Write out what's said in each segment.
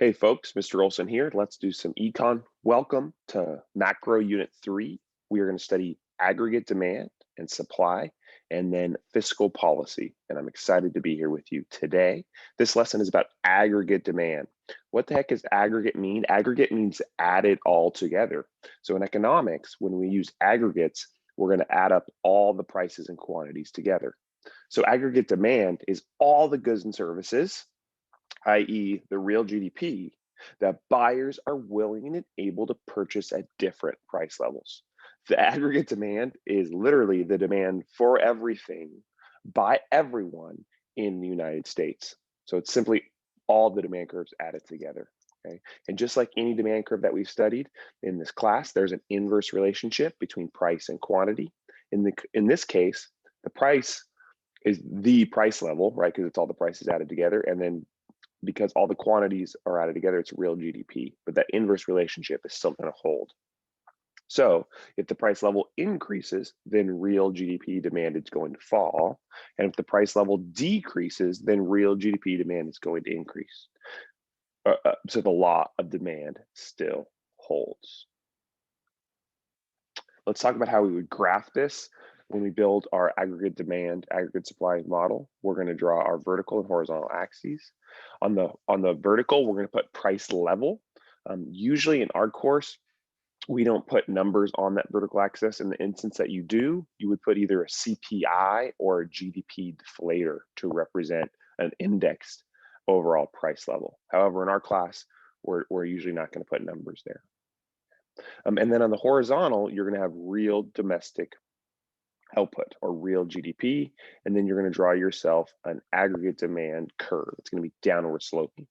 Hey folks, Mr. Olson here. Let's do some econ. Welcome to Macro Unit 3. We are going to study aggregate demand and supply and then fiscal policy. And I'm excited to be here with you today. This lesson is about aggregate demand. What the heck does aggregate mean? Aggregate means add it all together. So in economics, when we use aggregates, we're going to add up all the prices and quantities together. So aggregate demand is all the goods and services, i.e. the real GDP, that buyers are willing and able to purchase at different price levels. The aggregate demand is literally the demand for everything by everyone in the United States. So it's simply all the demand curves added together. Okay. And just like any demand curve that we've studied in this class, there's an inverse relationship between price and quantity. In this case, the price is the price level, right? Because it's all the prices added together. And then because all the quantities are added together, it's real GDP, but that inverse relationship is still going to hold. So if the price level increases, then real GDP demand is going to fall. And if the price level decreases, then real GDP demand is going to increase. So the law of demand still holds. Let's talk about how we would graph this. When we build our aggregate demand, aggregate supply model, we're going to draw our vertical and horizontal axes. On the vertical, we're going to put price level. Usually in our course, we don't put numbers on that vertical axis. In the instance that you do, you would put either a CPI or a GDP deflator to represent an indexed overall price level. However, in our class, we're usually not going to put numbers there. And then on the horizontal, you're going to have real domestic output or real GDP, and then you're going to draw yourself an aggregate demand curve. It's going to be downward sloping.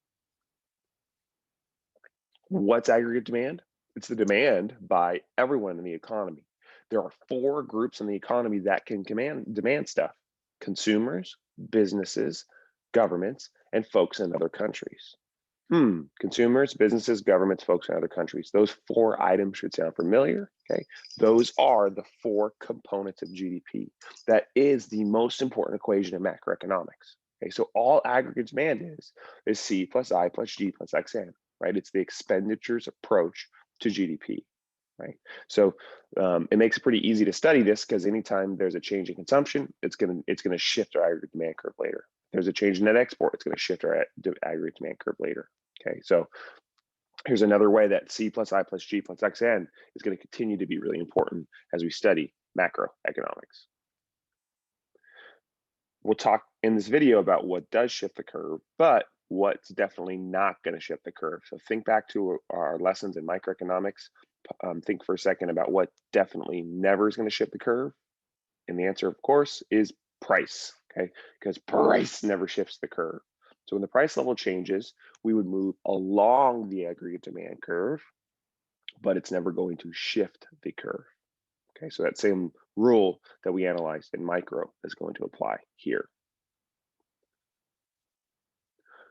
What's aggregate demand? It's the demand by everyone in the economy. There are 4 groups in the economy that can demand stuff: consumers, businesses, governments, and folks in other countries. Consumers, businesses, governments, folks in other countries. Those 4 items should sound familiar, okay? Those are the 4 components of GDP. That is the most important equation in macroeconomics, okay? So all aggregate demand is C plus I plus G plus XN, right? It's the expenditures approach to GDP, right? So it makes it pretty easy to study this because anytime there's a change in consumption, it's gonna shift our aggregate demand curve later. If there's a change in net export, it's gonna shift our aggregate demand curve later. Okay, so here's another way that C plus I plus G plus XN is going to continue to be really important as we study macroeconomics. We'll talk in this video about what does shift the curve, but what's definitely not going to shift the curve. So think back to our lessons in microeconomics. Think for a second about what definitely never is going to shift the curve. And the answer, of course, is price, okay? Because price never shifts the curve. So when the price level changes, we would move along the aggregate demand curve, but it's never going to shift the curve. Okay, so that same rule that we analyzed in micro is going to apply here.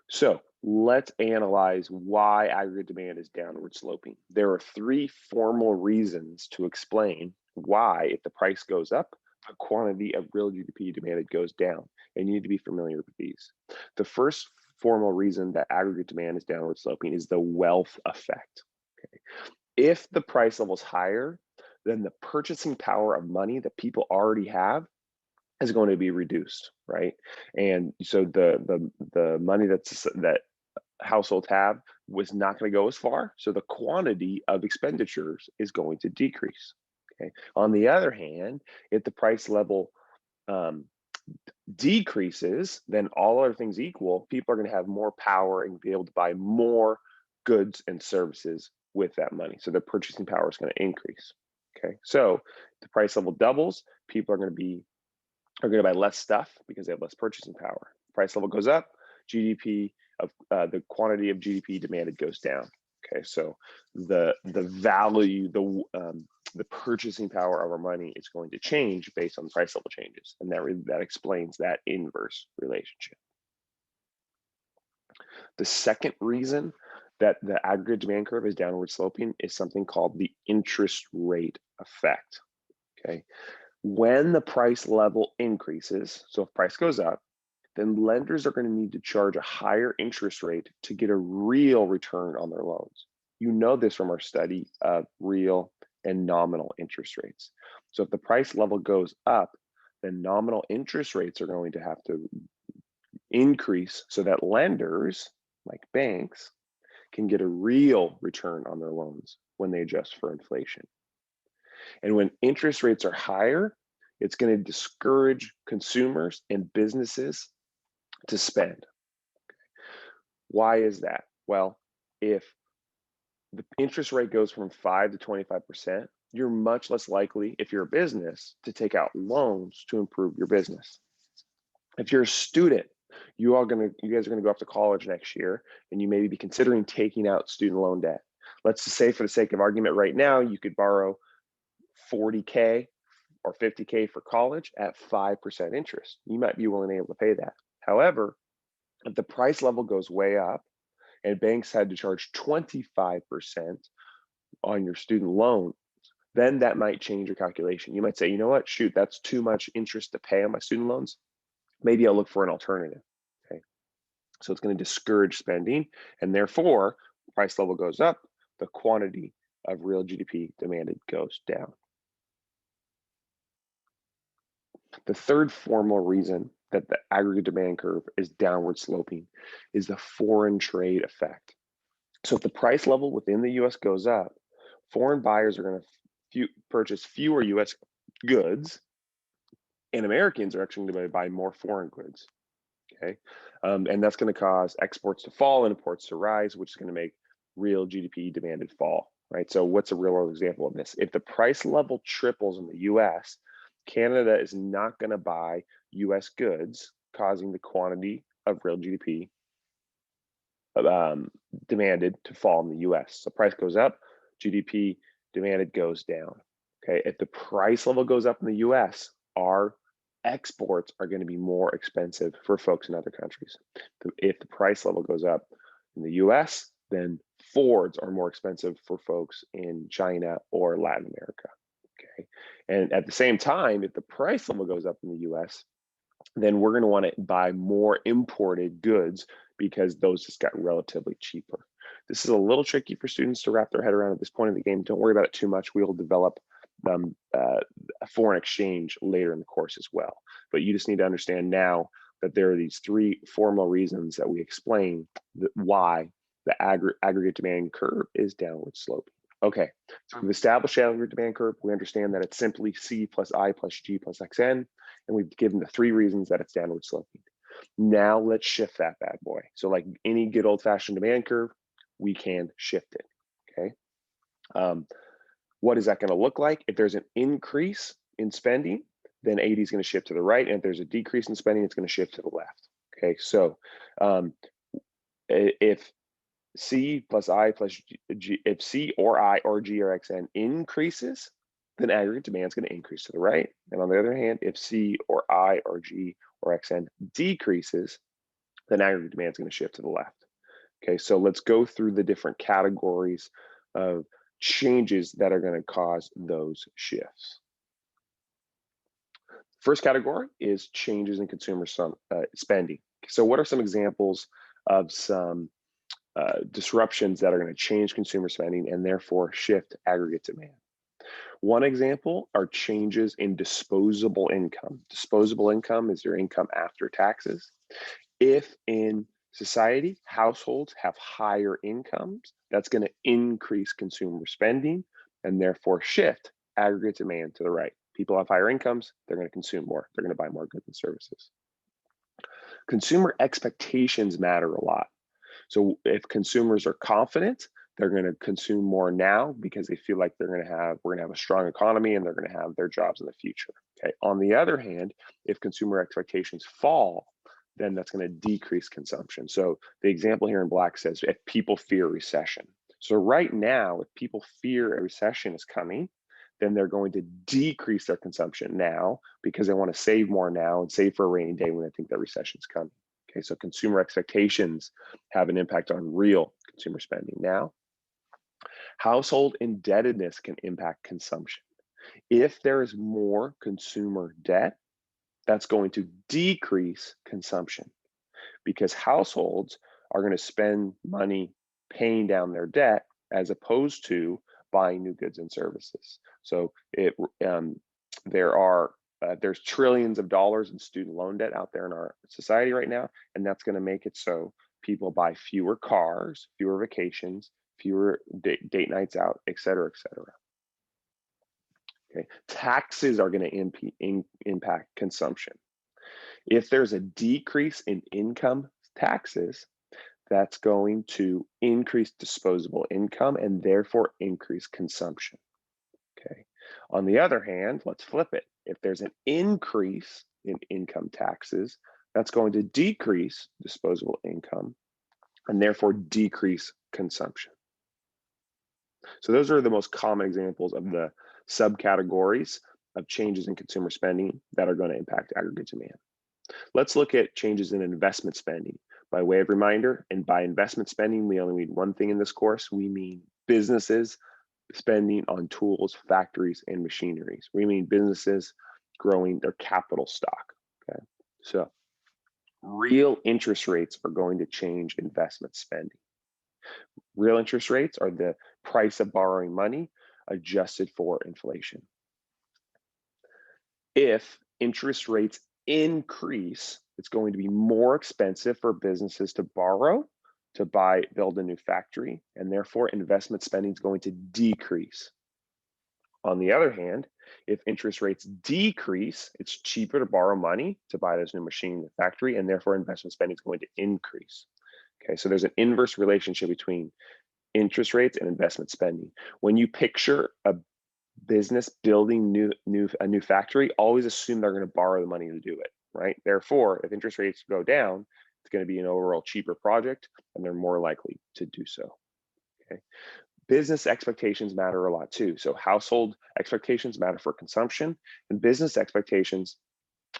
So let's analyze why aggregate demand is downward sloping. There are 3 formal reasons to explain why, if the price goes up, the quantity of real GDP demanded goes down, and you need to be familiar with these. The first formal reason that aggregate demand is downward sloping is the wealth effect. Okay. If the price level is higher, then the purchasing power of money that people already have is going to be reduced, right? And so the money that households have was not going to go as far, so the quantity of expenditures is going to decrease. Okay. On the other hand, if the price level decreases, then all other things equal, people are going to have more power and be able to buy more goods and services with that money. So their purchasing power is going to increase. Okay, so if the price level doubles, people are going to buy less stuff because they have less purchasing power. Price level goes up, GDP of the quantity of GDP demanded goes down. Okay, so the value, the purchasing power of our money is going to change based on the price level changes, and that explains that inverse relationship. The second reason that the aggregate demand curve is downward sloping is something called the interest rate effect. Okay, when the price level increases, so if price goes up, then lenders are going to need to charge a higher interest rate to get a real return on their loans. You know this from our study of real and nominal interest rates. So if the price level goes up, then nominal interest rates are going to have to increase so that lenders, like banks, can get a real return on their loans when they adjust for inflation. And when interest rates are higher, it's going to discourage consumers and businesses to spend. Why is that? Well, if the interest rate goes from 5 to 25%, you're much less likely, if you're a business, to take out loans to improve your business. If you're a student, you guys are gonna go off to college next year, and you may be considering taking out student loan debt. Let's just say, for the sake of argument, right now, you could borrow 40K or 50K for college at 5% interest. You might be willing and able to pay that. However, if the price level goes way up and banks had to charge 25% on your student loan, then that might change your calculation. You might say, you know what, shoot, that's too much interest to pay on my student loans. Maybe I'll look for an alternative. Okay. So it's going to discourage spending, and therefore, price level goes up, the quantity of real GDP demanded goes down. The third formal reason that the aggregate demand curve is downward sloping is the foreign trade effect. So if the price level within the US goes up, foreign buyers are going to purchase fewer US goods, and Americans are actually going to buy more foreign goods. Okay, and that's going to cause exports to fall and imports to rise, which is going to make real GDP demanded fall. Right. So what's a real world example of this? If the price level triples in the US, Canada is not going to buy US goods, causing the quantity of real GDP demanded to fall in the US. So price goes up, GDP demanded goes down. Okay, if the price level goes up in the US, our exports are going to be more expensive for folks in other countries. If the price level goes up in the US, then Fords are more expensive for folks in China or Latin America. Okay, and at the same time, if the price level goes up in the US, then we're going to want to buy more imported goods because those just got relatively cheaper. This is a little tricky for students to wrap their head around at this point in the game. Don't worry about it too much. We will develop foreign exchange later in the course as well. But you just need to understand now that there are these three formal reasons that we explain why the aggregate demand curve is downward sloping. Okay, so we've established the aggregate demand curve. We understand that it's simply C plus I plus G plus XN, and we've given the three reasons that it's downward sloping. Now let's shift that bad boy. So like any good old-fashioned demand curve, we can shift it, okay? What is that going to look like? If there's an increase in spending, then 80 is going to shift to the right, and if there's a decrease in spending, it's going to shift to the left, okay? So if C plus I plus G, if C or I or G or XN increases, then aggregate demand is going to increase to the right. And on the other hand, if C or I or G or XN decreases, then aggregate demand is going to shift to the left. Okay, so let's go through the different categories of changes that are going to cause those shifts. First category is changes in consumer spending. So what are some examples of some disruptions that are going to change consumer spending and therefore shift aggregate demand? One example are changes in disposable income. Disposable income is your income after taxes. If in society, households have higher incomes, that's going to increase consumer spending and therefore shift aggregate demand to the right. People have higher incomes, they're going to consume more. They're going to buy more goods and services. Consumer expectations matter a lot. So if consumers are confident, they're going to consume more now because they feel like we're going to have a strong economy and they're going to have their jobs in the future. Okay. On the other hand, if consumer expectations fall, then that's going to decrease consumption. So the example here in black says if people fear recession. So right now, if people fear a recession is coming, then they're going to decrease their consumption now because they want to save more now and save for a rainy day when they think that recession is coming. Okay, so consumer expectations have an impact on real consumer spending now. Household indebtedness can impact consumption. If there is more consumer debt, that's going to decrease consumption because households are going to spend money paying down their debt as opposed to buying new goods and services. So there's trillions of dollars in student loan debt out there in our society right now, and that's going to make it so people buy fewer cars, fewer vacations, fewer date nights out, et cetera, et cetera. Okay, taxes are going to impact consumption. If there's a decrease in income taxes, that's going to increase disposable income and therefore increase consumption. Okay. On the other hand, let's flip it. If there's an increase in income taxes, that's going to decrease disposable income and therefore decrease consumption. So those are the most common examples of the subcategories of changes in consumer spending that are going to impact aggregate demand. Let's look at changes in investment spending. By way of reminder, and by investment spending, we only mean one thing in this course. We mean businesses spending on tools, factories, and machineries. We mean businesses growing their capital stock. Okay, so real interest rates are going to change investment spending. Real interest rates are the price of borrowing money adjusted for inflation. If interest rates increase, it's going to be more expensive for businesses to borrow, to build a new factory, and therefore investment spending is going to decrease. On the other hand, if interest rates decrease, it's cheaper to borrow money to buy this new machine in the factory, and therefore investment spending is going to increase. Okay, so there's an inverse relationship between interest rates and investment spending. When you picture a business building a new factory, always assume they're going to borrow the money to do it, right? Therefore, if interest rates go down, it's going to be an overall cheaper project, and they're more likely to do so. Okay. Business expectations matter a lot too. So household expectations matter for consumption, and business expectations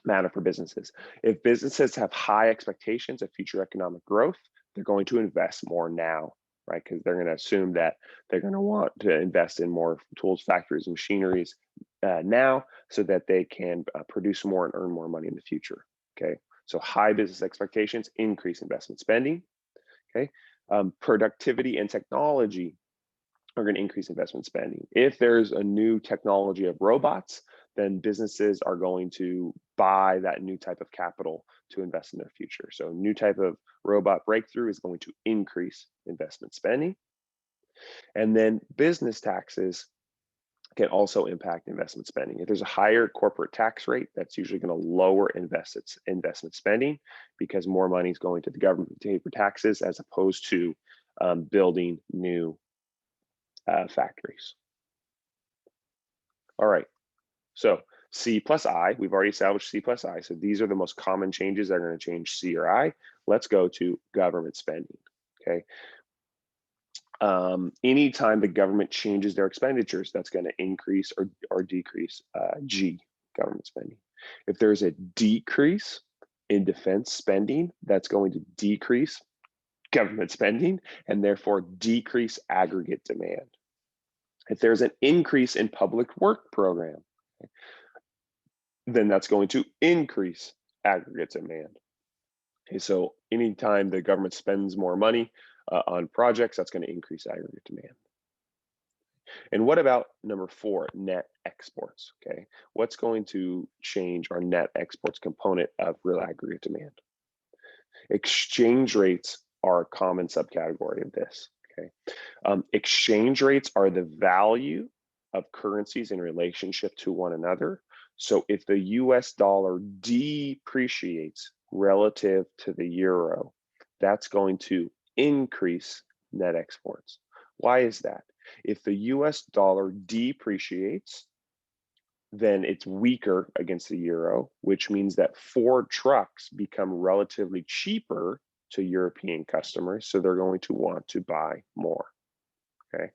matter for businesses. If businesses have high expectations of future economic growth, they're going to invest more now, right? Because they're going to assume that they're going to want to invest in more tools, factories, and machineries now so that they can produce more and earn more money in the future, okay? So high business expectations increase investment spending, okay? Productivity and technology are going to increase investment spending. If there's a new technology of robots, then businesses are going to buy that new type of capital to invest in their future. So new type of robot breakthrough is going to increase investment spending. And then business taxes can also impact investment spending. If there's a higher corporate tax rate, that's usually going to lower investment spending because more money is going to the government to pay for taxes as opposed to building new factories. All right, so C plus I, we've already established C plus I. So these are the most common changes that are going to change C or I. Let's go to government spending, okay? Anytime the government changes their expenditures, that's going to increase or decrease G, government spending. If there's a decrease in defense spending, that's going to decrease government spending and therefore decrease aggregate demand. If there's an increase in public work program, then that's going to increase aggregate demand. Okay, so anytime the government spends more money on projects, that's going to increase aggregate demand. And what about number 4, net exports? Okay, what's going to change our net exports component of real aggregate demand? Exchange rates are a common subcategory of this. Okay, exchange rates are the value of currencies in relationship to one another. So if the US dollar depreciates relative to the euro, that's going to increase net exports. Why is that? If the US dollar depreciates, then it's weaker against the euro, which means that Ford trucks become relatively cheaper to European customers, so they're going to want to buy more, okay?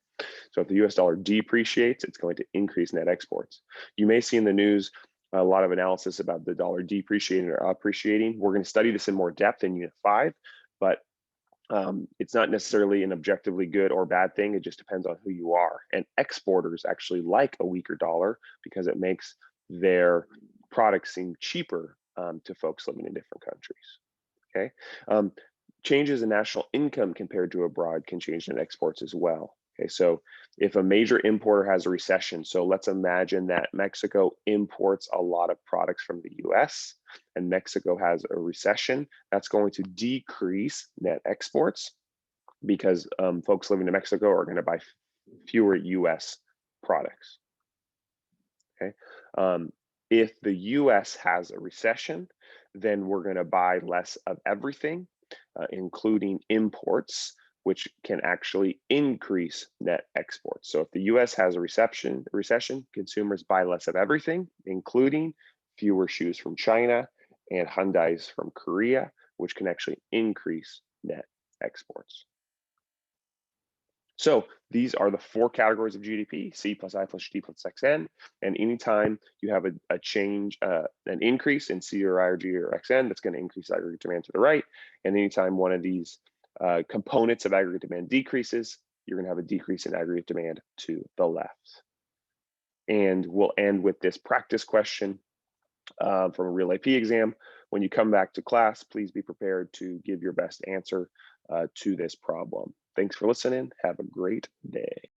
So if the US dollar depreciates, it's going to increase net exports. You may see in the news a lot of analysis about the dollar depreciating or appreciating. We're going to study this in more depth in Unit 5, but it's not necessarily an objectively good or bad thing. It just depends on who you are. And exporters actually like a weaker dollar because it makes their products seem cheaper to folks living in different countries. Okay, changes in national income compared to abroad can change net exports as well. Okay, so if a major importer has a recession, so let's imagine that Mexico imports a lot of products from the US and Mexico has a recession, that's going to decrease net exports because folks living in Mexico are going to buy fewer US products. Okay, if the US has a recession, then we're going to buy less of everything, including imports, which can actually increase net exports. So if the US has a recession, consumers buy less of everything, including fewer shoes from China and Hyundais from Korea, which can actually increase net exports. So these are the 4 categories of GDP: C plus I plus D plus XN. And anytime you have a change, an increase in C or I or G or XN, that's going to increase aggregate demand to the right. And anytime one of these components of aggregate demand decreases, you're going to have a decrease in aggregate demand to the left. And we'll end with this practice question from a real AP exam. When you come back to class, please be prepared to give your best answer to this problem. Thanks for listening. Have a great day.